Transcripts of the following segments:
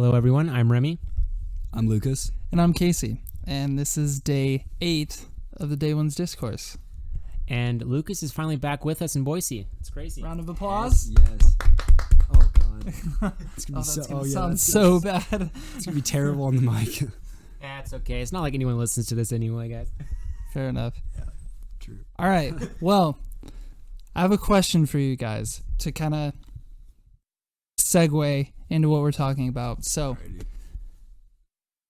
Hello, everyone. I'm Remy. I'm Lucas. And I'm Casey. And this is day 8 of the Day Ones Discourse. And Lucas is finally back with us in Boise. It's crazy. Round of applause. Yes. Oh, God. It's going to sound so bad. It's going to be terrible on the mic. That's okay. It's not like anyone listens to this anyway, guys. Fair enough. Yeah, true. All right. Well, I have a question for you guys to kind of segue into what we're talking about. So,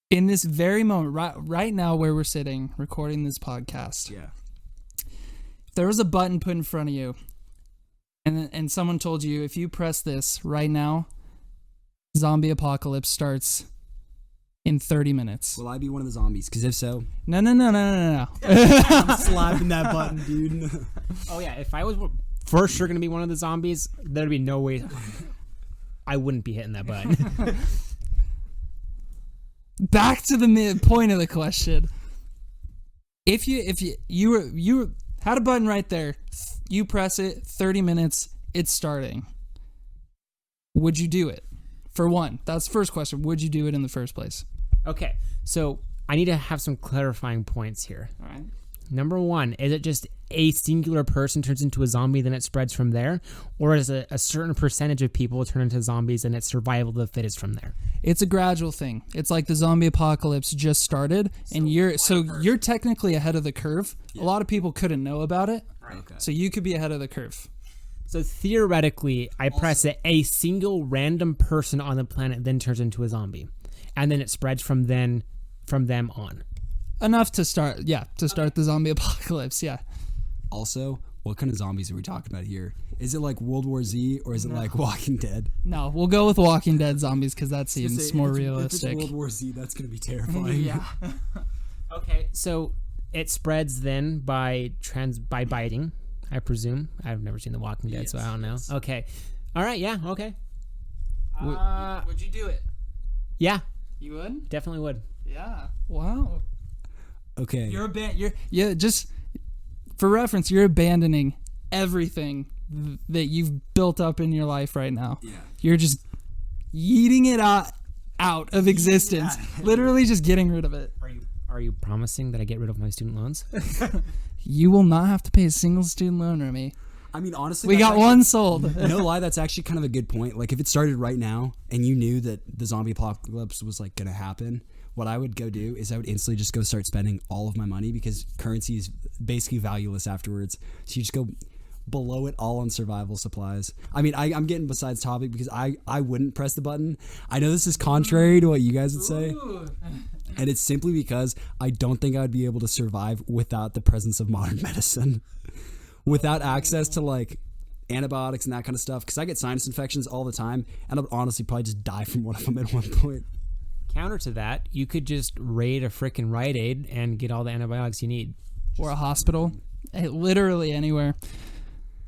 in this very moment, right now where we're sitting, recording this podcast, if there was a button put in front of you, and someone told you, if you press this right now, zombie apocalypse starts in 30 minutes. Will I be one of the zombies? Because if so... No. I'm slapping that button, dude. Oh, yeah. If I was for sure going to be one of the zombies, there'd be no way... I wouldn't be hitting that button. Back to the point of the question. If you had a button right there, you press it, 30 minutes, it's starting. Would you do it? For one, that's the first question. Would you do it in the first place? Okay, so I need to have some clarifying points here. All right. Number one, is it just a singular person turns into a zombie, then it spreads from there? Or is it a certain percentage of people turn into zombies and it's survival of the fittest from there? It's a gradual thing. It's like the zombie apocalypse just started, and you're technically ahead of the curve. Yeah. A lot of people couldn't know about it, okay. So you could be ahead of the curve. So theoretically, I press it, a single random person on the planet then turns into a zombie, and then it spreads from them on. Enough to start the zombie apocalypse, yeah. Also, what kind of zombies are we talking about here? Is it like World War Z or is it like Walking Dead? No, we'll go with Walking Dead zombies because that seems more realistic. If it's World War Z, that's going to be terrifying. Yeah. Okay, so it spreads then by biting, I presume. I've never seen The Walking Dead, so I don't know. Yes. Okay. All right, yeah, okay. Would you do it? Yeah. You would? Definitely would. Yeah. Wow. Okay. Just for reference, you're abandoning everything that you've built up in your life right now. Yeah. You're just yeeting it out of existence. Yeah. Literally just getting rid of it. Are you promising that I get rid of my student loans? You will not have to pay a single student loan, Remy. I mean, honestly, we got one sold. No lie, that's actually kind of a good point. Like, if it started right now and you knew that the zombie apocalypse was like going to happen, what I would go do is I would instantly just go start spending all of my money because currency is basically valueless afterwards. So you just go below it all on survival supplies. I mean, I'm getting besides topic because I wouldn't press the button. I know this is contrary to what you guys would say. And it's simply because I don't think I would be able to survive without the presence of modern medicine. Without access to like antibiotics and that kind of stuff. Because I get sinus infections all the time. And I would honestly probably just die from one of them at one point. Counter to that, you could just raid a frickin' Rite Aid and get all the antibiotics you need. Or a hospital. Literally anywhere.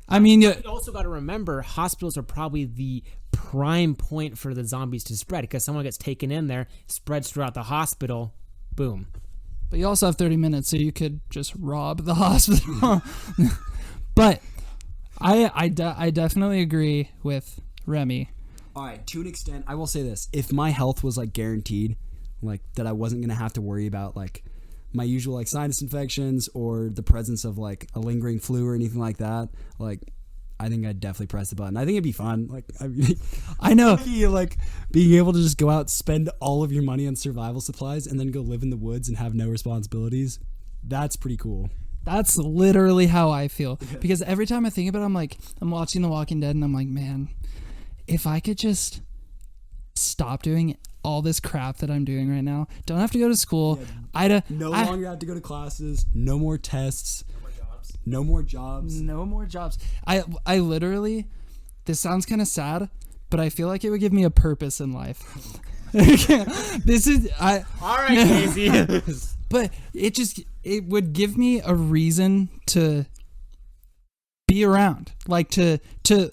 I mean, you also got to remember, hospitals are probably the prime point for the zombies to spread because someone gets taken in there, spreads throughout the hospital, boom. But you also have 30 minutes, so you could just rob the hospital. But I definitely agree with Remy. All right, to an extent, I will say this. If my health was, like, guaranteed, like, that I wasn't going to have to worry about, like, my usual, like, sinus infections or the presence of, like, a lingering flu or anything like that, like, I think I'd definitely press the button. I think it'd be fun. Like, I mean, I know, like, being able to just go out, spend all of your money on survival supplies, and then go live in the woods and have no responsibilities, that's pretty cool. That's literally how I feel. Because every time I think about it, I'm like, I'm watching The Walking Dead, and I'm like, man, if I could just stop doing all this crap that I'm doing right now, don't have to go to school. Yeah, no longer have to go to classes. No more tests. No more jobs. I literally, this sounds kind of sad, but I feel like it would give me a purpose in life. All right, Casey. But it would give me a reason to be around, like to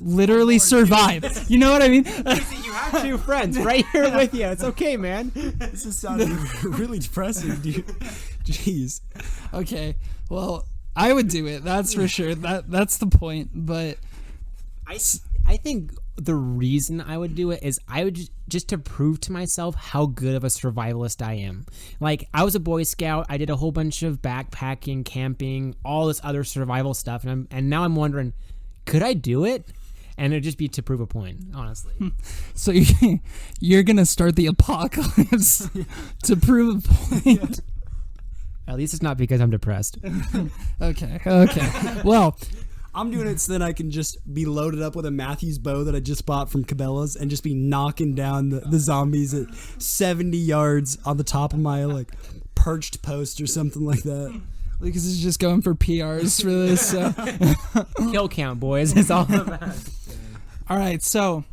literally survive. You know what I mean? You have 2 friends right here with you. It's okay, man. This is sounding really depressing, dude. Jeez. Okay. Well, I would do it. That's for sure. That's the point. But I think the reason I would do it is I would just to prove to myself how good of a survivalist I am. Like, I was a Boy Scout. I did a whole bunch of backpacking, camping, all this other survival stuff. And now I'm wondering, could I do it? And it'd just be to prove a point, honestly. So you're going to start the apocalypse to prove a point. At least it's not because I'm depressed. Okay. Well, I'm doing it so that I can just be loaded up with a Matthews bow that I just bought from Cabela's and just be knocking down the zombies at 70 yards on the top of my like perched post or something like that. Lucas is just going for PRs for this. So. Kill count, boys. It's all about. All right, so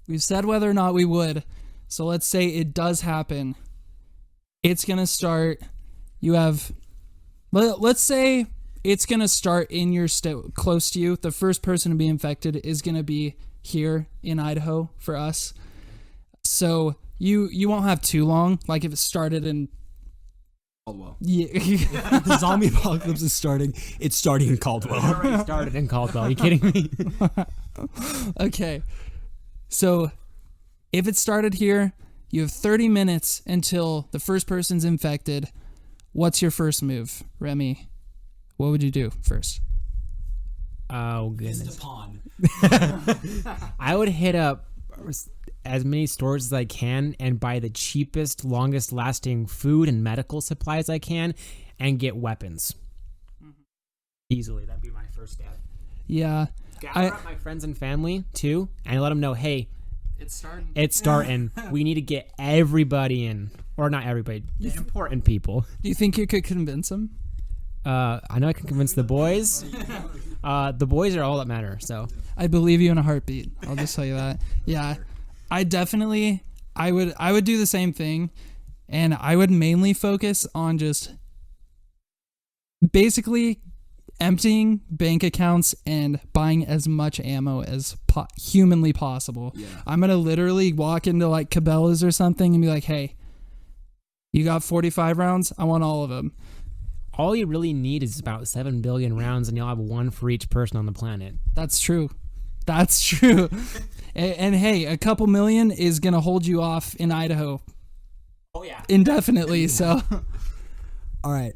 we've said whether or not we would. So let's say it does happen. It's going to start. You have, let's say it's going to start in your state, close to you. The first person to be infected is going to be here in Idaho for us. So you won't have too long. Like if it started in Caldwell. Yeah. The zombie apocalypse is starting. It's starting in Caldwell. It already started in Caldwell. Are you kidding me? Okay. So if it started here, you have 30 minutes until the first person's infected. What's your first move, Remy? What would you do first? Oh, goodness. Pawn. I would hit up as many stores as I can and buy the cheapest, longest lasting food and medical supplies I can and get weapons. Easily. That'd be my first step. Yeah. Gather up my friends and family too and let them know, hey, it's starting. We need to get everybody in. Or not everybody, the important people. Do you think you could convince them? I know I can convince the boys. The boys are all that matter, so. I believe you in a heartbeat. I'll just tell you that. Yeah. I would do the same thing, and I would mainly focus on just basically emptying bank accounts and buying as much ammo as humanly possible. Yeah. I'm going to literally walk into like Cabela's or something and be like, hey, you got 45 rounds? I want all of them. All you really need is about 7 billion rounds, and you'll have one for each person on the planet. That's true. And hey, a couple million is going to hold you off in Idaho. Oh, yeah. Indefinitely, so. All right.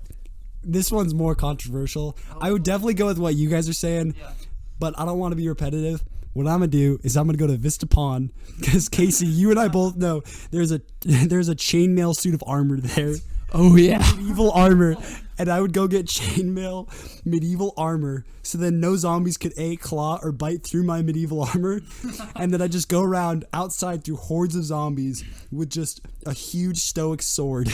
This one's more controversial. I would definitely go with what you guys are saying, but I don't want to be repetitive. What I'm going to do is I'm going to go to Vista Pond because, Casey, you and I both know there's a chainmail suit of armor there. Oh, yeah. Medieval armor. And I would go get chainmail medieval armor so then no zombies could claw or bite through my medieval armor. And then I just go around outside through hordes of zombies with just a huge stoic sword.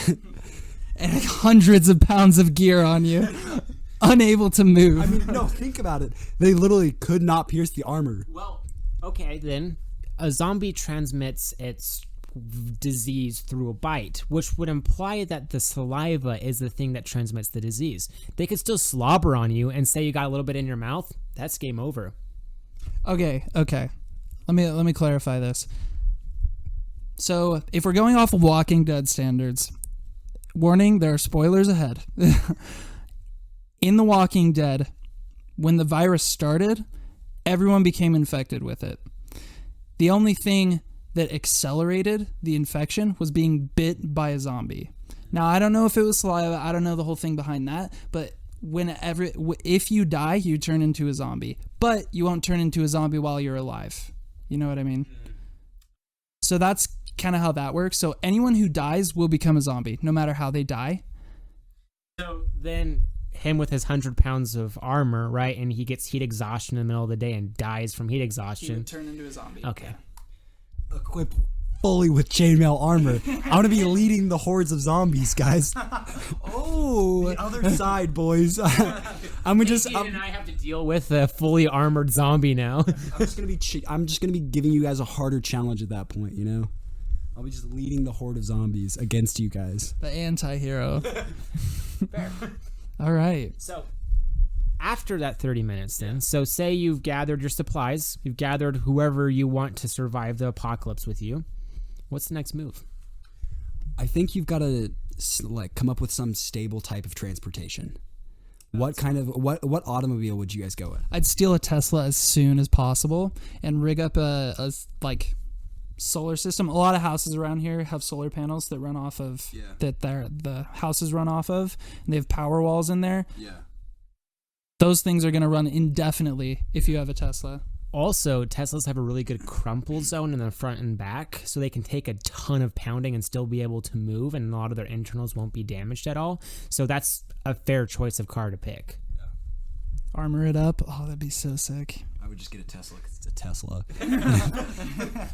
And hundreds of pounds of gear on you. Unable to move. I mean, no, think about it. They literally could not pierce the armor. Well, okay, then. A zombie transmits its disease through a bite, which would imply that the saliva is the thing that transmits the disease. They could still slobber on you and say you got a little bit in your mouth. That's game over. Okay. Let me clarify this. So, if we're going off of Walking Dead standards, warning, there are spoilers ahead. In The Walking Dead, when the virus started, everyone became infected with it. The only thing that accelerated the infection was being bit by a zombie. Now, I don't know if it was saliva. I don't know the whole thing behind that. But if you die, you turn into a zombie. But you won't turn into a zombie while you're alive. You know what I mean? So that's kind of how that works. So anyone who dies will become a zombie, no matter how they die. So then him with his 100 pounds of armor, right? And he gets heat exhaustion in the middle of the day and dies from heat exhaustion. He would turn into a zombie. Okay. Equipped fully with chainmail armor. I'm going to be leading the hordes of zombies, guys. Oh. The other side, boys. I'm And I have to deal with a fully armored zombie now. I'm just gonna be giving you guys a harder challenge at that point, you know? I'll be just leading the horde of zombies against you guys. The anti-hero. Fair. All right. So after that 30 minutes then, so say you've gathered your supplies, you've gathered whoever you want to survive the apocalypse with you. What's the next move? I think you've got to come up with some stable type of transportation. What automobile would you guys go with? I'd steal a Tesla as soon as possible and rig up a like solar system. A lot of houses around here have solar panels that run off of the houses run off of, and they have power walls in there. Yeah. Those things are going to run indefinitely if you have a Tesla. Also, Teslas have a really good crumple zone in the front and back, so they can take a ton of pounding and still be able to move, and a lot of their internals won't be damaged at all. So that's a fair choice of car to pick. Yeah. Armor it up. Oh, that'd be so sick. I would just get a Tesla because it's a Tesla.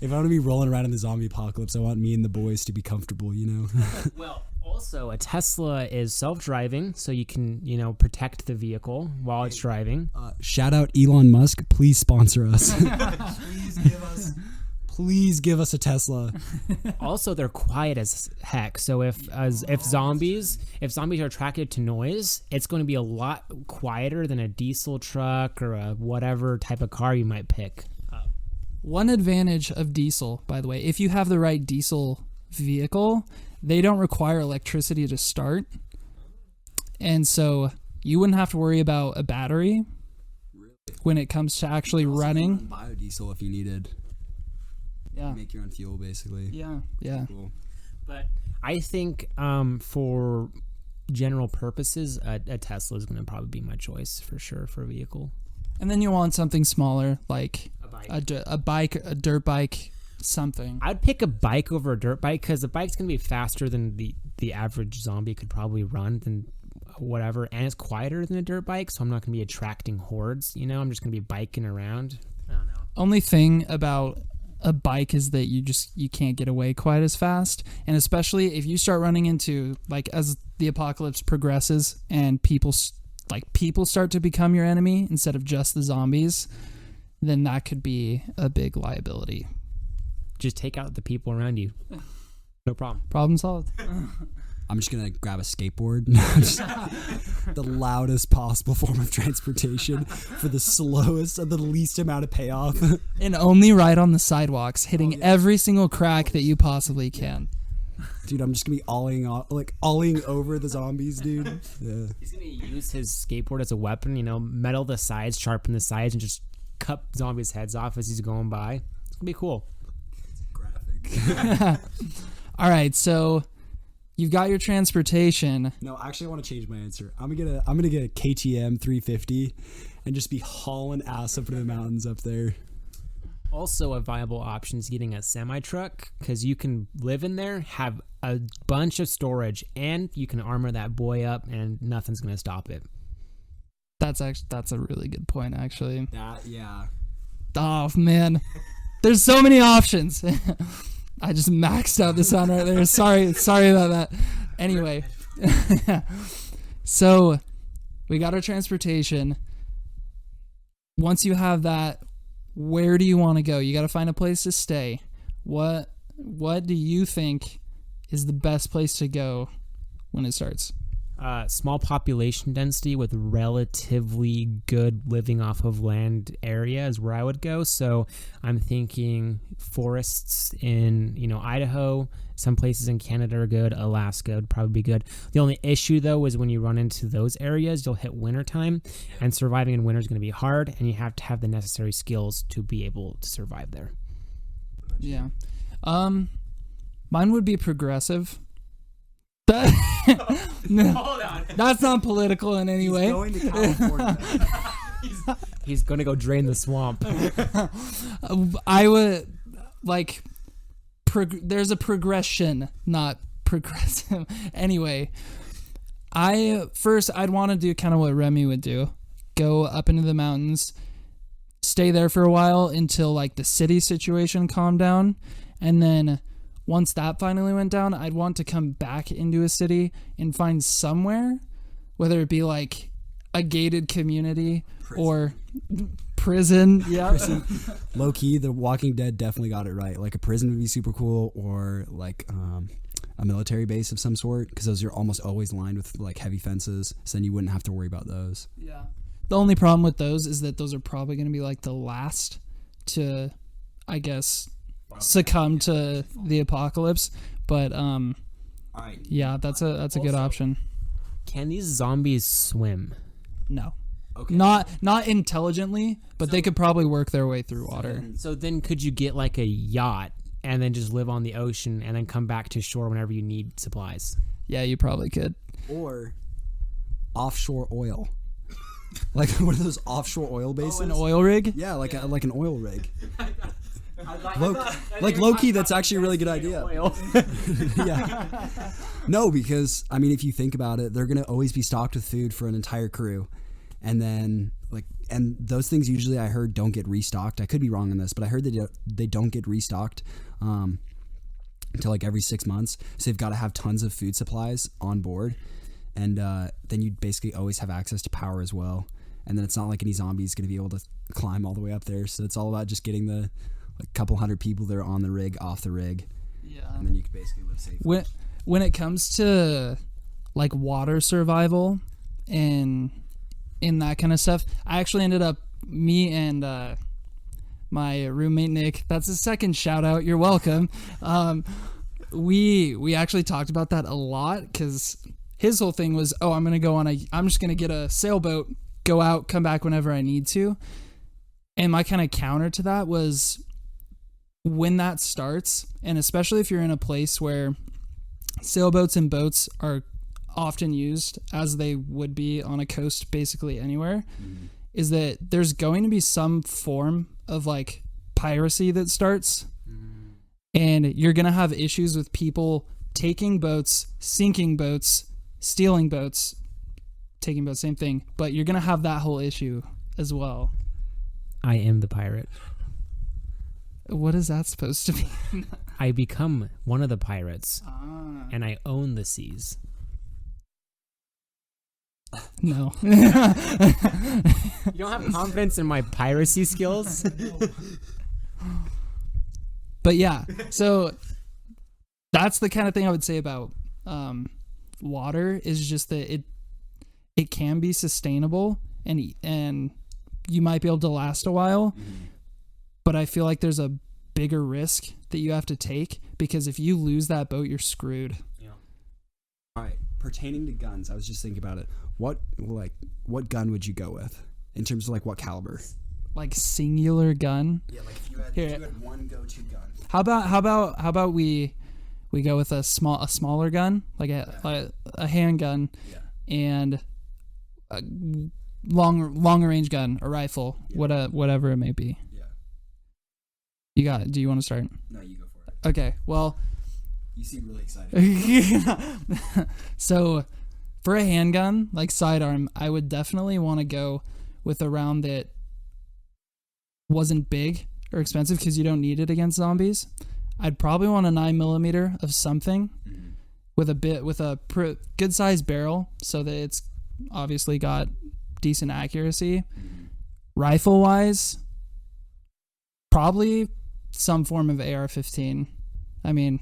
If I want to be rolling around in the zombie apocalypse, I want me and the boys to be comfortable, you know? Well, also, a Tesla is self-driving, so you can, protect the vehicle while it's driving. Shout out Elon Musk. Please sponsor us. Please give us a Tesla. Also, they're quiet as heck. So if zombies are attracted to noise, it's going to be a lot quieter than a diesel truck or a whatever type of car you might pick. One advantage of diesel, by the way, if you have the right diesel vehicle, they don't require electricity to start. And so you wouldn't have to worry about a battery when it comes to actually running. Biodiesel if you needed. Yeah. Make your own fuel, basically. Yeah. Cool. But I think for general purposes, a Tesla is going to probably be my choice for sure for a vehicle. And then you want something smaller, like A bike. a dirt bike, something. I'd pick a bike over a dirt bike because the bike's going to be faster than the average zombie could probably run than whatever. And it's quieter than a dirt bike, so I'm not going to be attracting hordes. I'm just going to be biking around. I don't know. Only thing about a bike is that you can't get away quite as fast, and especially if you start running into, like, as the apocalypse progresses and people start to become your enemy instead of just the zombies, then that could be a big liability. Just take out the people around you. No problem. Problem solved. I'm just going to grab a skateboard. The loudest possible form of transportation for the slowest and the least amount of payoff. And only ride on the sidewalks, hitting every single crack that you possibly can. Dude, I'm just going to be olling over the zombies, dude. Yeah. He's going to use his skateboard as a weapon, metal the sides, sharpen the sides, and just cut zombies' heads off as he's going by. It's going to be cool. It's graphic. All right, so you've got your transportation. No, actually, I want to change my answer. I'm gonna get a KTM 350 and just be hauling ass up to the mountains up there. Also, a viable option is getting a semi-truck because you can live in there, have a bunch of storage, and you can armor that boy up, and nothing's gonna stop it. That's a really good point, actually. Yeah. Oh man, there's so many options. I just maxed out the sound right there. Sorry about that. Anyway, so we got our transportation. Once you have that, where do you want to go? You got to find a place to stay. What do you think is the best place to go when it starts? Small population density with relatively good living off of land area is where I would go. So I'm thinking forests in, Idaho. Some places in Canada are good. Alaska would probably be good. The only issue, though, is when you run into those areas, you'll hit wintertime, and surviving in winter is going to be hard, and you have to have the necessary skills to be able to survive there. Yeah. Mine would be progressive. No, hold on. That's not political in any way. Going to California. He's going to go drain the swamp. I would there's a progression, not progressive. Anyway, I'd want to do kind of what Remy would do. Go up into the mountains, stay there for a while until the city situation calmed down, and then once that finally went down, I'd want to come back into a city and find somewhere, whether it be a gated community or prison. Yeah. Low key, The Walking Dead definitely got it right. A prison would be super cool, or a military base of some sort, because those are almost always lined with heavy fences, so then you wouldn't have to worry about those. Yeah. The only problem with those is that those are probably going to be the last to, I guess, succumb to the apocalypse, but yeah, that's a good option. Can these zombies swim? No. Okay. Not intelligently, but they could probably work their way through water. So then could you get like a yacht and then just live on the ocean and then come back to shore whenever you need supplies? Yeah, you probably could. Or offshore oil. Like one of those offshore oil bases. An oil rig? Yeah, like an oil rig. Low key, that's actually a really good idea. Yeah. No, because I mean, if you think about it, they're gonna always be stocked with food for an entire crew, and then and those things usually I heard don't get restocked. I could be wrong on this, but I heard that they don't get restocked until like every 6 months. So they've got to have tons of food supplies on board, and then you basically always have access to power as well. And then it's not like any zombie's gonna be able to climb all the way up there. So it's all about just getting the couple hundred people that are on the rig off the rig. Yeah. And then you can basically live safely. When it comes to like water survival and in that kind of stuff, I actually ended up, me and my roommate Nick, that's a second shout out, you're welcome. We actually talked about that a lot because his whole thing was, I'm just gonna get a sailboat, go out, come back whenever I need to. And my kind of counter to that was, when that starts, and especially if you're in a place where sailboats and boats are often used, as they would be on a coast basically anywhere, is that there's going to be some form of like piracy that starts, and you're going to have issues with people taking boats, sinking boats, stealing boats, taking boats, same thing, but you're going to have that whole issue as well. I am the pirate. What is that supposed to be? I become one of the pirates, and I own the seas. No. You don't have confidence in my piracy skills? But yeah, so that's the kind of thing I would say about water, is just that it can be sustainable, and you might be able to last a while. But I feel like there's a bigger risk that you have to take, because if you lose that boat, you're screwed. Yeah. All right. Pertaining to guns, I was just thinking about it. What gun would you go with in terms of like what caliber? Like singular gun? Yeah, like if you had one go-to gun. How about we go with a smaller gun, like a handgun, and a longer range gun, a rifle, whatever it may be. You got it. Do you want to start? No, you go for it. Okay, well, you seem really excited. So for a handgun, like sidearm, I would definitely want to go with a round that wasn't big or expensive, because you don't need it against zombies. I'd probably want a 9mm of something with a good sized barrel, so that it's obviously got decent accuracy. Rifle wise, probably some form of AR-15. I mean,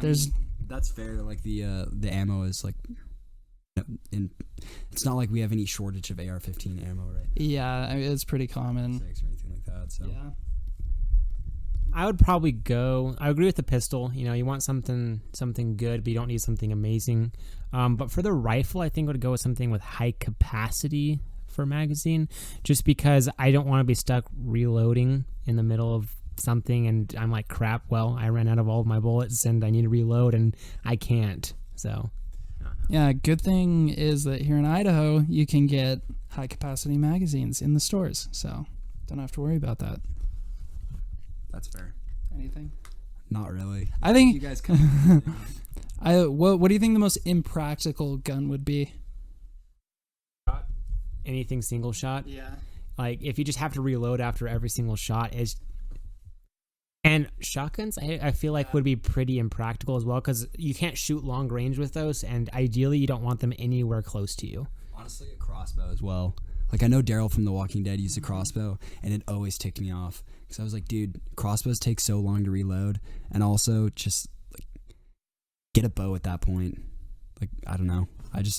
that's fair. Like the ammo is like, it's not like we have any shortage of AR-15 ammo right now. Yeah, I mean, it's pretty common. Or anything like that. So yeah, I would probably I agree with the pistol. You know, you want something good, but you don't need something amazing. But for the rifle, I think I would go with something with high capacity for magazine, just because I don't want to be stuck reloading in the middle of something and I'm like, crap, well, I ran out of all of my bullets and I need to reload and I can't. So yeah, good thing is that here in Idaho you can get high capacity magazines in the stores, so don't have to worry about that. That's fair. Anything? Not really. I think you guys come. what do you think the most impractical gun would be? Anything single shot. Yeah. Like if you just have to reload after every single shot and shotguns, I feel like would be pretty impractical as well, because you can't shoot long range with those, and ideally you don't want them anywhere close to you. Honestly, a crossbow as well. Like I know Daryl from The Walking Dead used a crossbow, and it always ticked me off because I was like, dude, crossbows take so long to reload, and also just like get a bow at that point. Like I don't know.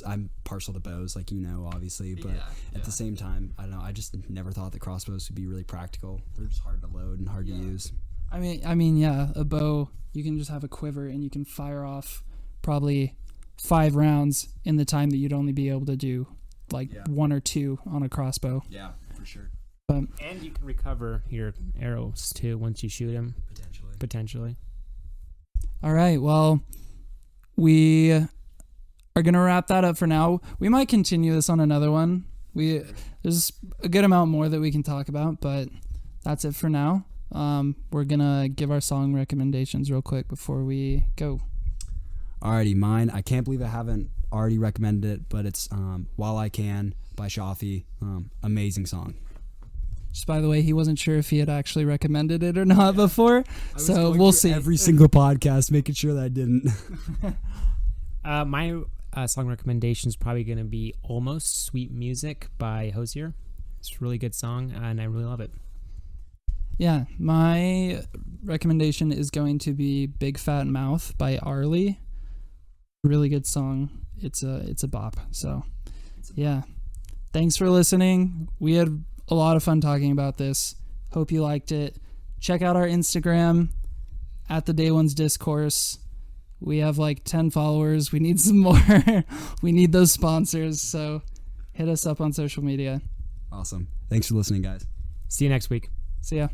I'm partial to bows, like obviously, but at the same time, I don't know. I just never thought that crossbows would be really practical. They're just hard to load and hard to use. I mean, yeah, a bow, you can just have a quiver and you can fire off probably 5 rounds in the time that you'd only be able to do like 1 or 2 on a crossbow. Yeah, for sure. But And you can recover your arrows too once you shoot them. Potentially. all right, well, we are gonna wrap that up for now. We might continue this on another one. There's a good amount more that we can talk about, but that's it for now. We're gonna give our song recommendations real quick before we go. Alrighty, mine. I can't believe I haven't already recommended it, but it's While I Can by Shoffy. Amazing song. Just by the way, he wasn't sure if he had actually recommended it or not before, so we'll see. Every single podcast, making sure that I didn't. My song recommendation is probably going to be Almost Sweet Music by Hozier. It's a really good song, and I really love it. Yeah, my recommendation is going to be Big Fat Mouth by Arlie. Really good song. It's a bop. So, yeah. Thanks for listening. We had a lot of fun talking about this. Hope you liked it. Check out our Instagram at the Ones Discourse. We have like 10 followers. We need some more. We need those sponsors. So hit us up on social media. Awesome. Thanks for listening, guys. See you next week. See ya.